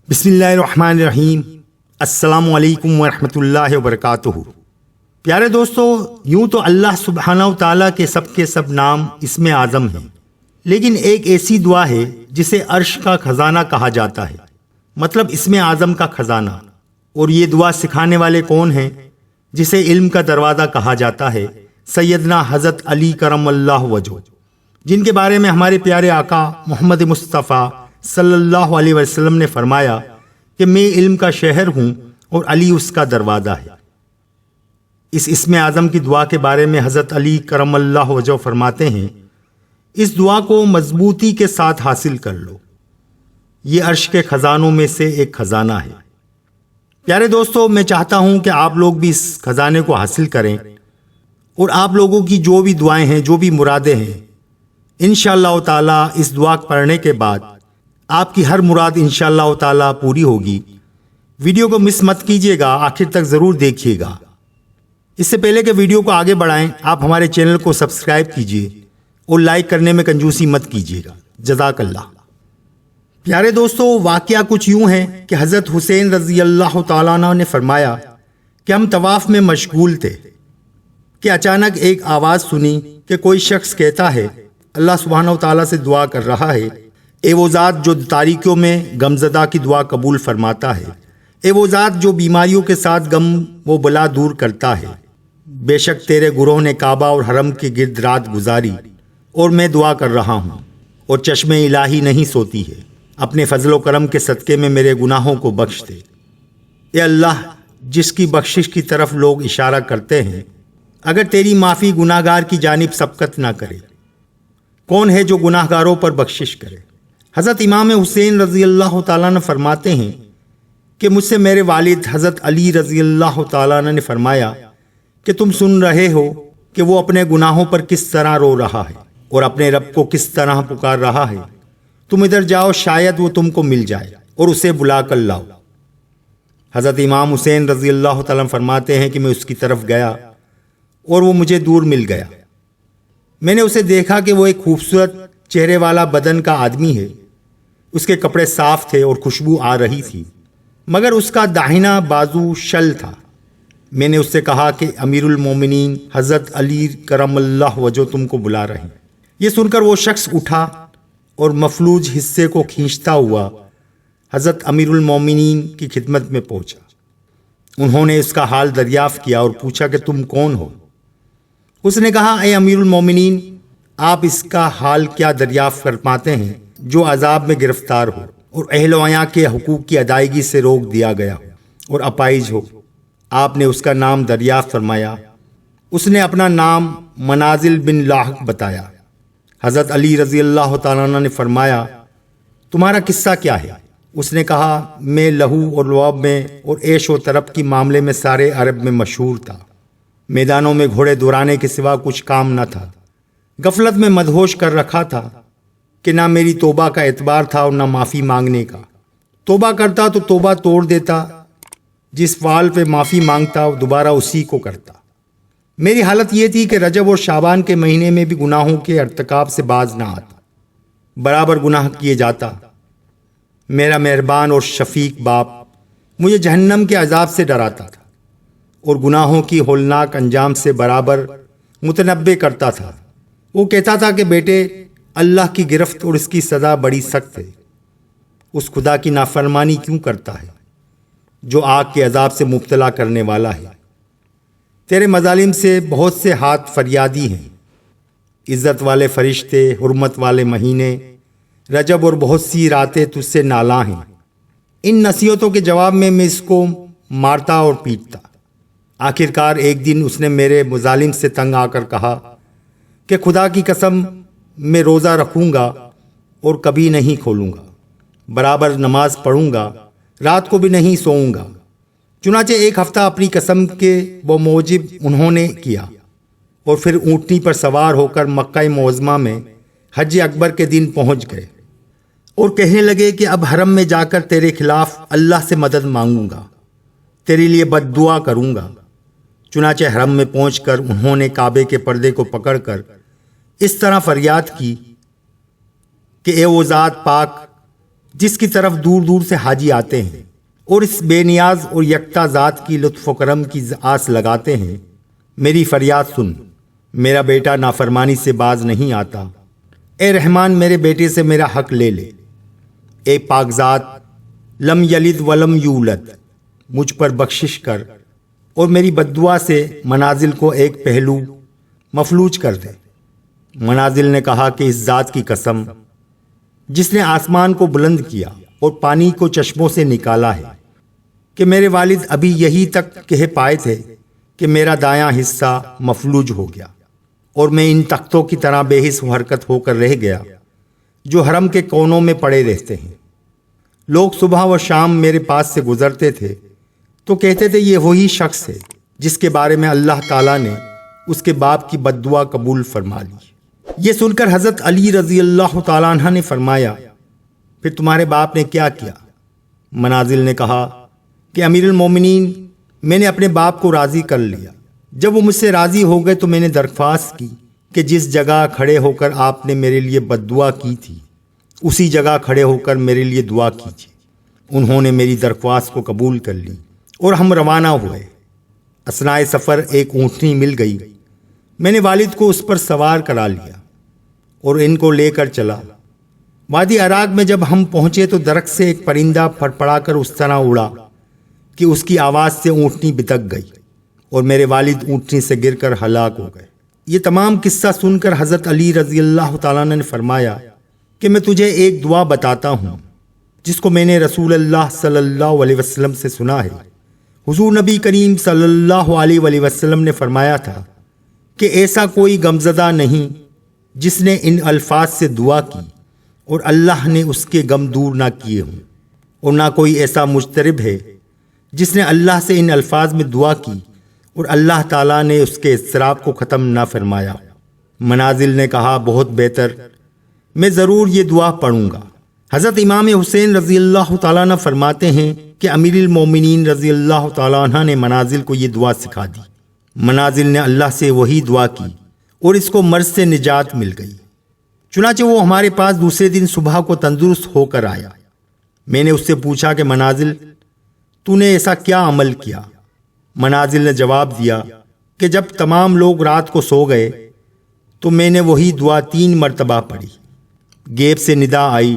بسم اللہ الرحمن الرحیم۔ السلام علیکم ورحمۃ اللہ وبرکاتہ۔ پیارے دوستو، یوں تو اللہ سبحانہ و تعالیٰ کے سب نام اسم اعظم ہیں، لیکن ایک ایسی دعا ہے جسے عرش کا خزانہ کہا جاتا ہے، مطلب اسم اعظم کا خزانہ۔ اور یہ دعا سکھانے والے کون ہیں؟ جسے علم کا دروازہ کہا جاتا ہے، سیدنا حضرت علی کرم اللہ وجہ، جن کے بارے میں ہمارے پیارے آقا محمد مصطفیٰ صلی اللہ علیہ وسلم نے فرمایا کہ میں علم کا شہر ہوں اور علی اس کا دروازہ ہے۔ اس اسم اعظم کی دعا کے بارے میں حضرت علی کرم اللہ وجہ فرماتے ہیں، اس دعا کو مضبوطی کے ساتھ حاصل کر لو، یہ عرش کے خزانوں میں سے ایک خزانہ ہے۔ پیارے دوستو، میں چاہتا ہوں کہ آپ لوگ بھی اس خزانے کو حاصل کریں، اور آپ لوگوں کی جو بھی دعائیں ہیں، جو بھی مرادیں ہیں، انشاءاللہ تعالی اس دعا پڑھنے کے بعد آپ کی ہر مراد انشاءاللہ تعالی پوری ہوگی۔ ویڈیو کو مس مت کیجیے گا، آخر تک ضرور دیکھیے گا۔ اس سے پہلے کہ ویڈیو کو آگے بڑھائیں، آپ ہمارے چینل کو سبسکرائب کیجیے اور لائک کرنے میں کنجوسی مت کیجیے گا، جزاک اللہ۔ پیارے دوستو، واقعہ کچھ یوں ہے کہ حضرت حسین رضی اللہ تعالیٰ عنہ نے فرمایا کہ ہم طواف میں مشغول تھے کہ اچانک ایک آواز سنی کہ کوئی شخص کہتا ہے، اللہ سبحانہ و تعالیٰ سے دعا کر رہا ہے، اے وہ ذات جو تاریکیوں میں غمزدہ کی دعا قبول فرماتا ہے، اے وہ ذات جو بیماریوں کے ساتھ غم و بلا دور کرتا ہے، بے شک تیرے گروہ نے کعبہ اور حرم کے گرد رات گزاری اور میں دعا کر رہا ہوں اور چشم الہی نہیں سوتی ہے، اپنے فضل و کرم کے صدقے میں میرے گناہوں کو بخش دے۔ اے اللہ، جس کی بخشش کی طرف لوگ اشارہ کرتے ہیں، اگر تیری معافی گناہ گار کی جانب سبقت نہ کرے، کون ہے جو گناہ گاروں پر بخشش کرے؟ حضرت امام حسین رضی اللہ تعالیٰ عنہ فرماتے ہیں کہ مجھ سے میرے والد حضرت علی رضی اللہ تعالیٰ عنہ نے فرمایا کہ تم سن رہے ہو کہ وہ اپنے گناہوں پر کس طرح رو رہا ہے اور اپنے رب کو کس طرح پکار رہا ہے، تم ادھر جاؤ، شاید وہ تم کو مل جائے اور اسے بلا کر لاؤ۔ حضرت امام حسین رضی اللہ تعالیٰ عنہ فرماتے ہیں کہ میں اس کی طرف گیا اور وہ مجھے دور مل گیا۔ میں نے اسے دیکھا کہ وہ ایک خوبصورت چہرے والا بدن کا آدمی ہے، اس کے کپڑے صاف تھے اور خوشبو آ رہی تھی، مگر اس کا داہنا بازو شل تھا۔ میں نے اس سے کہا کہ امیر المومنین حضرت علی کرم اللہ وجہ تم کو بلا رہے ہیں۔ یہ سن کر وہ شخص اٹھا اور مفلوج حصے کو کھینچتا ہوا حضرت امیر المومنین کی خدمت میں پہنچا۔ انہوں نے اس کا حال دریافت کیا اور پوچھا کہ تم کون ہو؟ اس نے کہا، اے امیر المومنین، آپ اس کا حال کیا دریافت کر پاتے ہیں جو عذاب میں گرفتار ہو اور اہل و عیاں کے حقوق کی ادائیگی سے روک دیا گیا ہو اور اپائج ہو؟ آپ نے اس کا نام دریافت فرمایا۔ اس نے اپنا نام منازل بن لاحق بتایا۔ حضرت علی رضی اللہ تعالیٰ عنہ نے فرمایا، تمہارا قصہ کیا ہے؟ اس نے کہا، میں لہو اور لعب میں اور عیش و طرب کی معاملے میں سارے عرب میں مشہور تھا۔ میدانوں میں گھوڑے دوڑانے کے سوا کچھ کام نہ تھا۔ غفلت میں مدہوش کر رکھا تھا کہ نہ میری توبہ کا اعتبار تھا اور نہ معافی مانگنے کا۔ توبہ کرتا تو توبہ توڑ دیتا، جس فعل پہ معافی مانگتا وہ دوبارہ اسی کو کرتا۔ میری حالت یہ تھی کہ رجب اور شعبان کے مہینے میں بھی گناہوں کے ارتکاب سے باز نہ آتا، برابر گناہ کیے جاتا۔ میرا مہربان اور شفیق باپ مجھے جہنم کے عذاب سے ڈراتا تھا اور گناہوں کی ہولناک انجام سے برابر متنبع کرتا تھا۔ وہ کہتا تھا کہ بیٹے، اللہ کی گرفت اور اس کی سزا بڑی سخت ہے۔ اس خدا کی نافرمانی کیوں کرتا ہے جو آگ کے عذاب سے مبتلا کرنے والا ہے؟ تیرے مظالم سے بہت سے ہاتھ فریادی ہیں، عزت والے فرشتے، حرمت والے مہینے، رجب اور بہت سی راتیں تجھ سے نالاں ہیں۔ ان نصیحتوں کے جواب میں اس کو مارتا اور پیٹتا۔ آخرکار ایک دن اس نے میرے مظالم سے تنگ آ کر کہا کہ خدا کی قسم، میں روزہ رکھوں گا اور کبھی نہیں کھولوں گا، برابر نماز پڑھوں گا، رات کو بھی نہیں سوؤں گا۔ چنانچہ ایک ہفتہ اپنی قسم کے وہ موجب انہوں نے کیا اور پھر اونٹنی پر سوار ہو کر مکہ معظمہ میں حج اکبر کے دن پہنچ گئے اور کہنے لگے کہ اب حرم میں جا کر تیرے خلاف اللہ سے مدد مانگوں گا، تیرے لیے بد دعا کروں گا۔ چنانچہ حرم میں پہنچ کر انہوں نے کعبے کے پردے کو پکڑ کر اس طرح فریاد کی کہ اے وہ ذات پاک جس کی طرف دور دور سے حاجی آتے ہیں اور اس بے نیاز اور یکتا ذات کی لطف و کرم کی آس لگاتے ہیں، میری فریاد سن، میرا بیٹا نافرمانی سے باز نہیں آتا، اے رحمان میرے بیٹے سے میرا حق لے لے، اے پاک ذات لم یلد ولم یولد، مجھ پر بخشش کر اور میری بددعا سے منازل کو ایک پہلو مفلوج کر دے۔ منازل نے کہا کہ اس ذات کی قسم جس نے آسمان کو بلند کیا اور پانی کو چشموں سے نکالا ہے کہ میرے والد ابھی یہی تک کہہ پائے تھے کہ میرا دایاں حصہ مفلوج ہو گیا اور میں ان تختوں کی طرح بے حس و حرکت ہو کر رہ گیا جو حرم کے کونوں میں پڑے رہتے ہیں۔ لوگ صبح و شام میرے پاس سے گزرتے تھے تو کہتے تھے یہ وہی شخص ہے جس کے بارے میں اللہ تعالیٰ نے اس کے باپ کی بددعا قبول فرما لی۔ یہ سن کر حضرت علی رضی اللہ تعالیٰ عنہ نے فرمایا، پھر تمہارے باپ نے کیا کیا؟ منازل نے کہا کہ امیر المومنین، میں نے اپنے باپ کو راضی کر لیا۔ جب وہ مجھ سے راضی ہو گئے تو میں نے درخواست کی کہ جس جگہ کھڑے ہو کر آپ نے میرے لیے بددعا کی تھی اسی جگہ کھڑے ہو کر میرے لیے دعا کیجیے۔ انہوں نے میری درخواست کو قبول کر لی اور ہم روانہ ہوئے۔ اثناء سفر ایک اونٹنی مل گئی، میں نے والد کو اس پر سوار کرا لیا اور ان کو لے کر چلا۔ وادی عراق میں جب ہم پہنچے تو درخت سے ایک پرندہ پھڑپڑا کر اس طرح اڑا کہ اس کی آواز سے اونٹنی بتک گئی اور میرے والد اونٹنی سے گر کر ہلاک ہو گئے۔ یہ تمام قصہ سن کر حضرت علی رضی اللہ تعالیٰ عنہ نے فرمایا کہ میں تجھے ایک دعا بتاتا ہوں جس کو میں نے رسول اللہ صلی اللہ علیہ وسلم سے سنا ہے۔ حضور نبی کریم صلی اللہ علیہ وآلہ وسلم نے فرمایا تھا کہ ایسا کوئی غمزدہ نہیں جس نے ان الفاظ سے دعا کی اور اللہ نے اس کے غم دور نہ کیے ہوں، اور نہ کوئی ایسا مجترب ہے جس نے اللہ سے ان الفاظ میں دعا کی اور اللہ تعالیٰ نے اس کے اضطراب کو ختم نہ فرمایا۔ منازل نے کہا بہت بہتر، میں ضرور یہ دعا پڑھوں گا۔ حضرت امام حسین رضی اللہ تعالیٰ عنہ فرماتے ہیں کہ امیر المومنین رضی اللہ تعالیٰ عنہ نے منازل کو یہ دعا سکھا دی۔ منازل نے اللہ سے وہی دعا کی اور اس کو مرض سے نجات مل گئی۔ چنانچہ وہ ہمارے پاس دوسرے دن صبح کو تندرست ہو کر آیا۔ میں نے اس سے پوچھا کہ منازل، تو نے ایسا کیا عمل کیا؟ منازل نے جواب دیا کہ جب تمام لوگ رات کو سو گئے تو میں نے وہی دعا 3 مرتبہ پڑھی۔ غیب سے ندا آئی،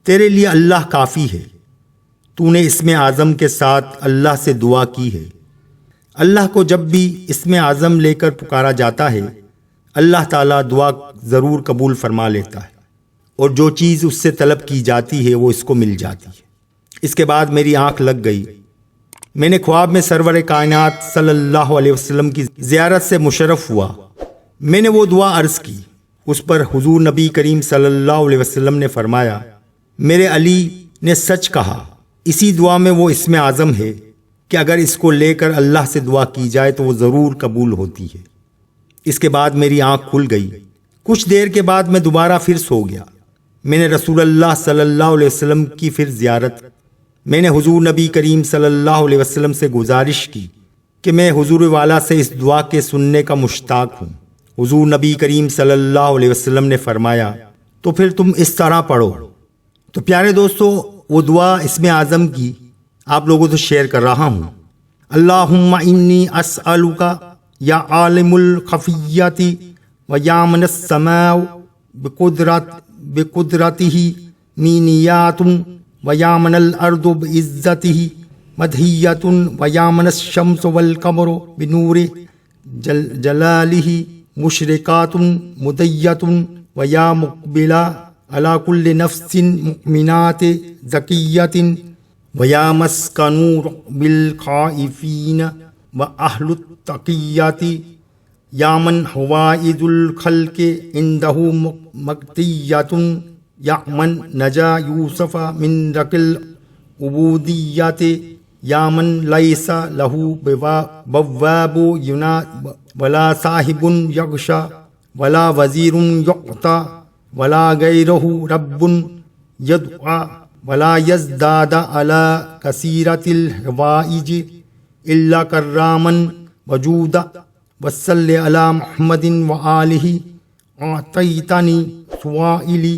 تیرے لیے اللہ کافی ہے، تو نے اسم اعظم کے ساتھ اللہ سے دعا کی ہے۔ اللہ کو جب بھی اسم اعظم لے کر پکارا جاتا ہے اللہ تعالیٰ دعا ضرور قبول فرما لیتا ہے، اور جو چیز اس سے طلب کی جاتی ہے وہ اس کو مل جاتی ہے۔ اس کے بعد میری آنکھ لگ گئی، میں نے خواب میں سرور کائنات صلی اللہ علیہ وسلم کی زیارت سے مشرف ہوا۔ میں نے وہ دعا عرض کی، اس پر حضور نبی کریم صلی اللہ علیہ وسلم نے فرمایا، میرے علی نے سچ کہا، اسی دعا میں وہ اسم اعظم ہے کہ اگر اس کو لے کر اللہ سے دعا کی جائے تو وہ ضرور قبول ہوتی ہے۔ اس کے بعد میری آنکھ کھل گئی۔ کچھ دیر کے بعد میں دوبارہ پھر سو گیا۔ میں نے رسول اللہ صلی اللہ علیہ وسلم کی پھر زیارت۔ میں نے حضور نبی کریم صلی اللہ علیہ وسلم سے گزارش کی کہ میں حضور والا سے اس دعا کے سننے کا مشتاق ہوں۔ حضور نبی کریم صلی اللہ علیہ وسلم نے فرمایا، تو پھر تم اس طرح پڑھو۔ تو پیارے دوستو، وہ دعا اسم اعظم کی آپ لوگوں سے شیئر کر رہا ہوں۔ اللہم انی اسألک یا عالم الخفیات و یا من السماء بقدرتہ مینیات و یا من الارض بعزتہ مدہیت و یا من الشمس والقمر بنور جلالہ مشرقات مدیت و یا مقبلہ علی کل نفس مؤمنات زکیت و یا مسکنور بالخائفین و اہل التقیات یا من حوائج الخلق عنده مقتیت یا من نجا یوسف من رق العبودیت یا من لیس له بواب ولا صاحب یغشا ولا وزیر یعطا ولا غیرہ رب یدعا ولا یزداد علی کثیرۃ الحوائج الا کراما وجودا وصلی علی محمد وآلہ اعطیتنی سوائلی